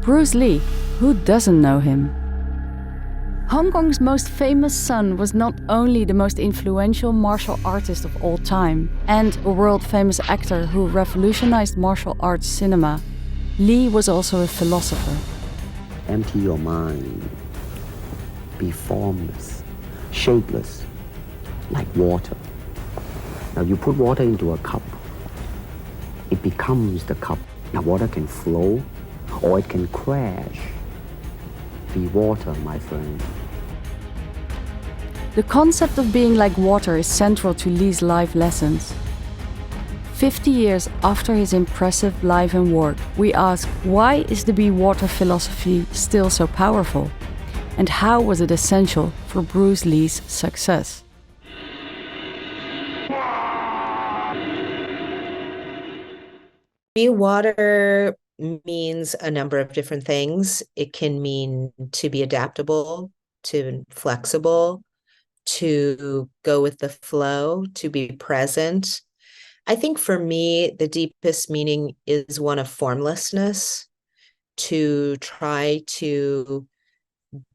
Bruce Lee, who doesn't know him? Hong Kong's most famous son was not only the most influential martial artist of all time and a world-famous actor who revolutionized martial arts cinema, Lee was also a philosopher. Empty your mind. Be formless, shapeless, like water. Now you put water into a cup, it becomes the cup. Now water can flow or it can crash. Be water, my friend. The concept of being like water is central to Lee's life lessons. 50 years after his impressive life and work, we ask, why is the be water philosophy still so powerful? And how was it essential for Bruce Lee's success? Be water means a number of different things. It can mean to be adaptable, to be flexible, to go with the flow, to be present. I think for me, the deepest meaning is one of formlessness, to try to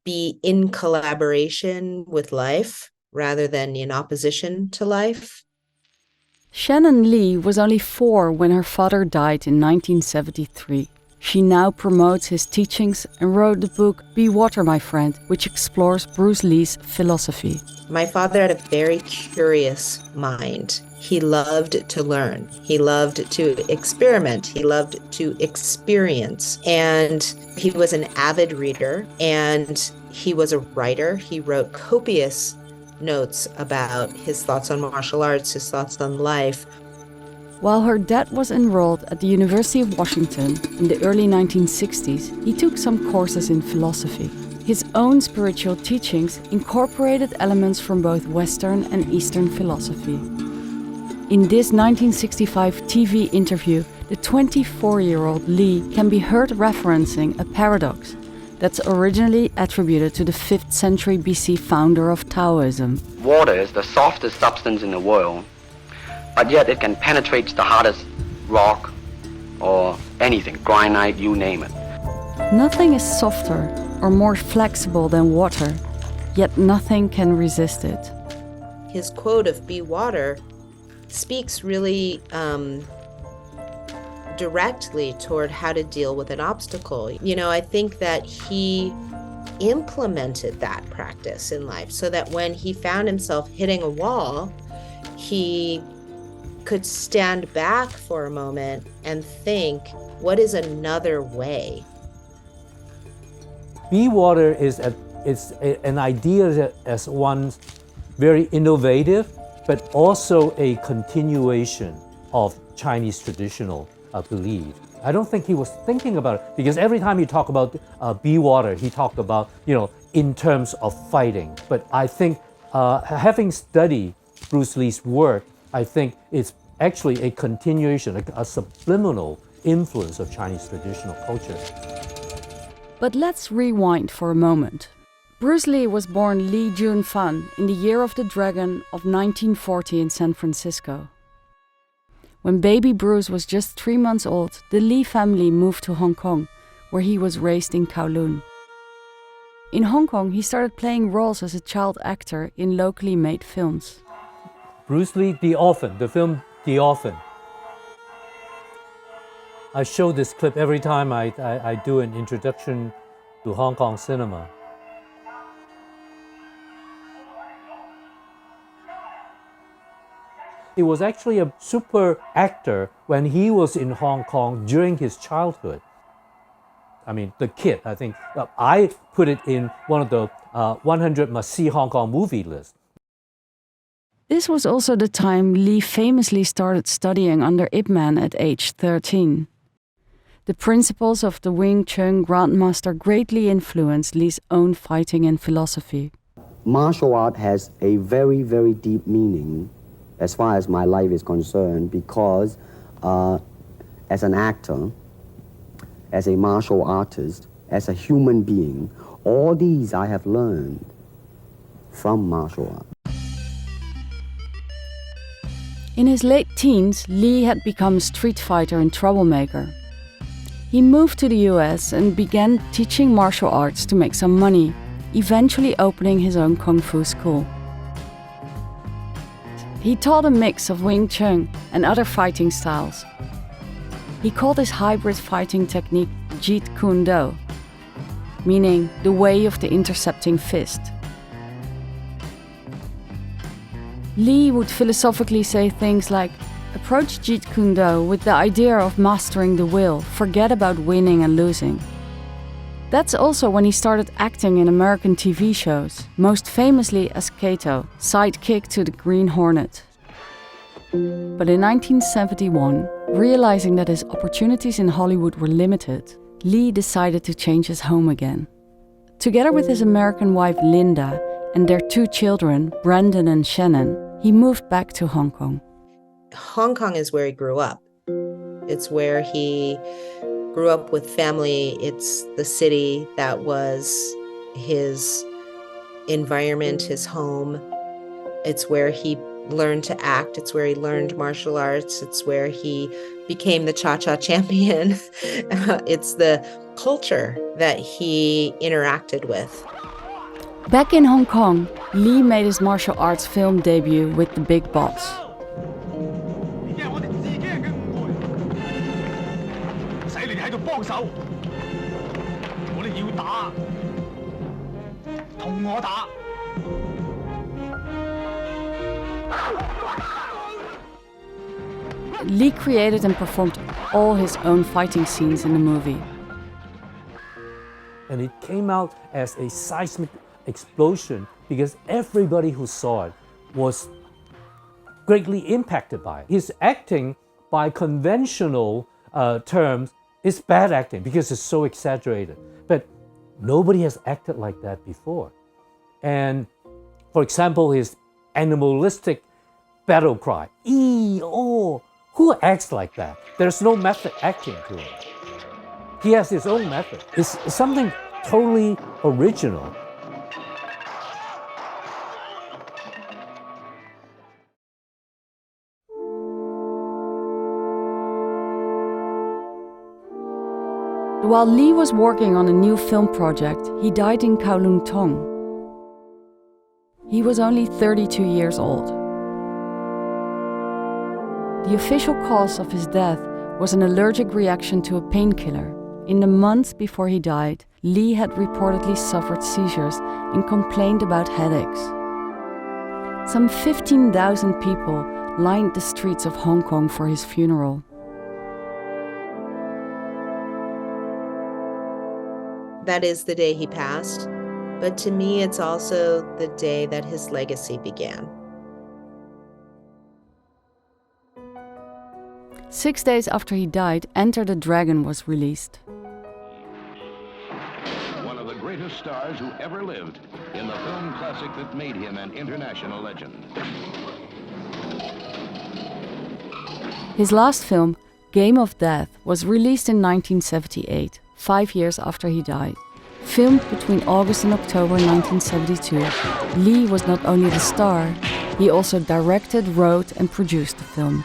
be in collaboration with life rather than in opposition to life. Shannon Lee was only 4 when her father died in 1973. She now promotes his teachings and wrote the book Be Water, My Friend, which explores Bruce Lee's philosophy. My father had a very curious mind. He loved to learn. He loved to experiment. He loved to experience. And he was an avid reader and he was a writer. He wrote copious notes about his thoughts on martial arts, his thoughts on life. While her dad was enrolled at the University of Washington in the early 1960s, he took some courses in philosophy. His own spiritual teachings incorporated elements from both Western and Eastern philosophy. In this 1965 TV interview, the 24-year-old Lee can be heard referencing a paradox that's originally attributed to the 5th century BC founder of Taoism. Water is the softest substance in the world, but yet it can penetrate the hardest rock or anything, granite, you name it. Nothing is softer or more flexible than water, yet nothing can resist it. His quote of "be water" speaks really directly toward how to deal with an obstacle. You know, I think that he implemented that practice in life so that when he found himself hitting a wall, he could stand back for a moment and think, what is another way? Be water is an idea as one very innovative, but also a continuation of Chinese traditional belief. I don't think he was thinking about it, because every time he talked about be water, he talked about, in terms of fighting. But I think having studied Bruce Lee's work, I think it's actually a continuation, a subliminal influence of Chinese traditional culture. But let's rewind for a moment. Bruce Lee was born Lee Jun-fan in the Year of the Dragon of 1940 in San Francisco. When baby Bruce was just 3 months old, the Lee family moved to Hong Kong, where he was raised in Kowloon. In Hong Kong, he started playing roles as a child actor in locally made films. Bruce Lee, The Orphan, the film The Orphan. I show this clip every time I do an introduction to Hong Kong cinema. He was actually a super actor when he was in Hong Kong during his childhood. I mean, the kid, I think, I put it in one of the 100 must-see Hong Kong movie lists. This was also the time Lee famously started studying under Ip Man at age 13. The principles of the Wing Chun Grandmaster greatly influenced Lee's own fighting and philosophy. Martial art has a very, very deep meaning as far as my life is concerned, because as an actor, as a martial artist, as a human being, all these I have learned from martial art. In his late teens, Lee had become a street fighter and troublemaker. He moved to the US and began teaching martial arts to make some money, eventually opening his own kung fu school. He taught a mix of Wing Chun and other fighting styles. He called his hybrid fighting technique Jeet Kune Do, meaning the way of the intercepting fist. Lee would philosophically say things like, approach Jeet Kune Do with the idea of mastering the will, forget about winning and losing. That's also when he started acting in American TV shows, most famously as Kato, sidekick to the Green Hornet. But in 1971, realizing that his opportunities in Hollywood were limited, Lee decided to change his home again. Together with his American wife Linda and their 2 children, Brandon and Shannon, he moved back to Hong Kong. Hong Kong is where he grew up. It's where he grew up with family. It's the city that was his environment, his home. It's where he learned to act. It's where he learned martial arts. It's where he became the cha-cha champion. It's the culture that he interacted with. Back in Hong Kong, Lee made his martial arts film debut with The Big Boss. Lee created and performed all his own fighting scenes in the movie. And it came out as a seismic explosion because everybody who saw it was greatly impacted by it. His acting, by conventional terms, is bad acting because it's so exaggerated. But nobody has acted like that before. And for example, his animalistic battle cry, "Ee-oh!" Who acts like that? There's no method acting to it. He has his own method. It's something totally original. While Lee was working on a new film project, he died in Kowloon Tong. He was only 32 years old. The official cause of his death was an allergic reaction to a painkiller. In the months before he died, Lee had reportedly suffered seizures and complained about headaches. Some 15,000 people lined the streets of Hong Kong for his funeral. That is the day he passed, but to me, it's also the day that his legacy began. 6 days after he died, Enter the Dragon was released. One of the greatest stars who ever lived in the film classic that made him an international legend. His last film, Game of Death, was released in 1978, 5 years after he died. Filmed between August and October 1972, Lee was not only the star, he also directed, wrote and produced the film.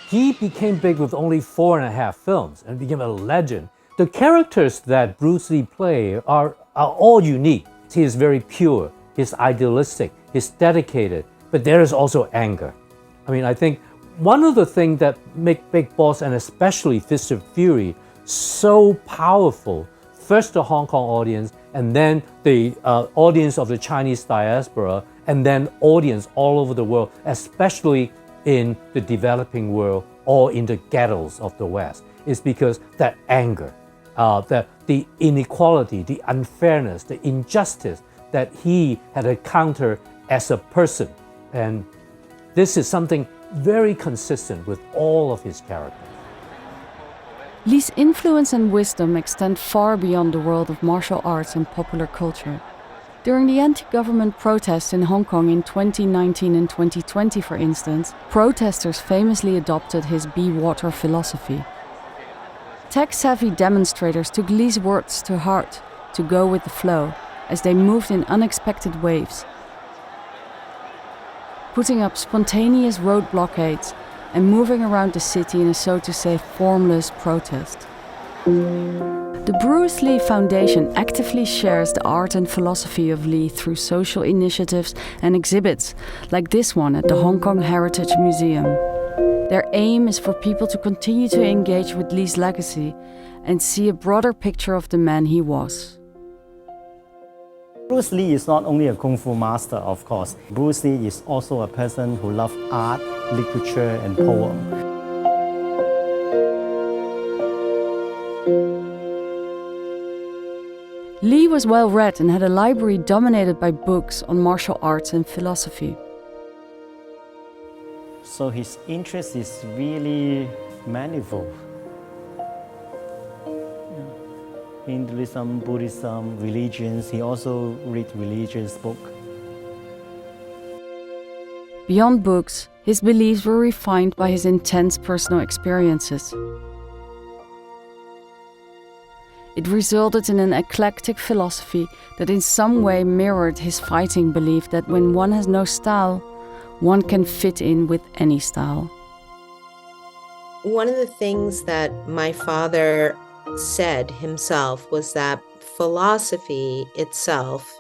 He became big with only 4.5 films and became a legend. The characters that Bruce Lee played are all unique. He is very pure, he's idealistic, he's dedicated, but there is also anger. I mean, I think one of the things that make Big Boss and especially Fist of Fury so powerful, first the Hong Kong audience, and then the audience of the Chinese diaspora, and then audience all over the world, especially in the developing world or in the ghettos of the West, is because that anger, the inequality, the unfairness, the injustice that he had encountered as a person. And this is something very consistent with all of his characters. Lee's influence and wisdom extend far beyond the world of martial arts and popular culture. During the anti-government protests in Hong Kong in 2019 and 2020, for instance, protesters famously adopted his be water philosophy. Tech-savvy demonstrators took Lee's words to heart to go with the flow as they moved in unexpected waves, putting up spontaneous road blockades and moving around the city in a so to say formless protest. The Bruce Lee Foundation actively shares the art and philosophy of Lee through social initiatives and exhibits, like this one at the Hong Kong Heritage Museum. Their aim is for people to continue to engage with Lee's legacy and see a broader picture of the man he was. Bruce Lee is not only a Kung Fu master, of course. Bruce Lee is also a person who loved art, literature, and poem. Lee was well read and had a library dominated by books on martial arts and philosophy. So his interest is really manifold. Hinduism, Buddhism, religions. He also read religious books. Beyond books, his beliefs were refined by his intense personal experiences. It resulted in an eclectic philosophy that in some way mirrored his fighting belief that when one has no style, one can fit in with any style. One of the things that my father said himself was that philosophy itself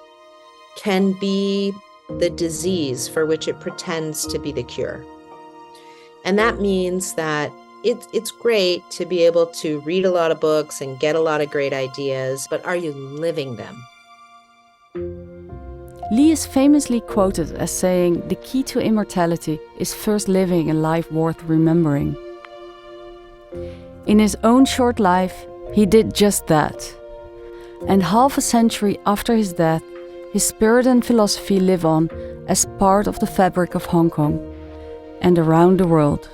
can be the disease for which it pretends to be the cure. And that means that it's great to be able to read a lot of books and get a lot of great ideas, but are you living them? Lee is famously quoted as saying, "The key to immortality is first living a life worth remembering." In his own short life, he did just that. And half a century after his death, his spirit and philosophy live on as part of the fabric of Hong Kong and around the world.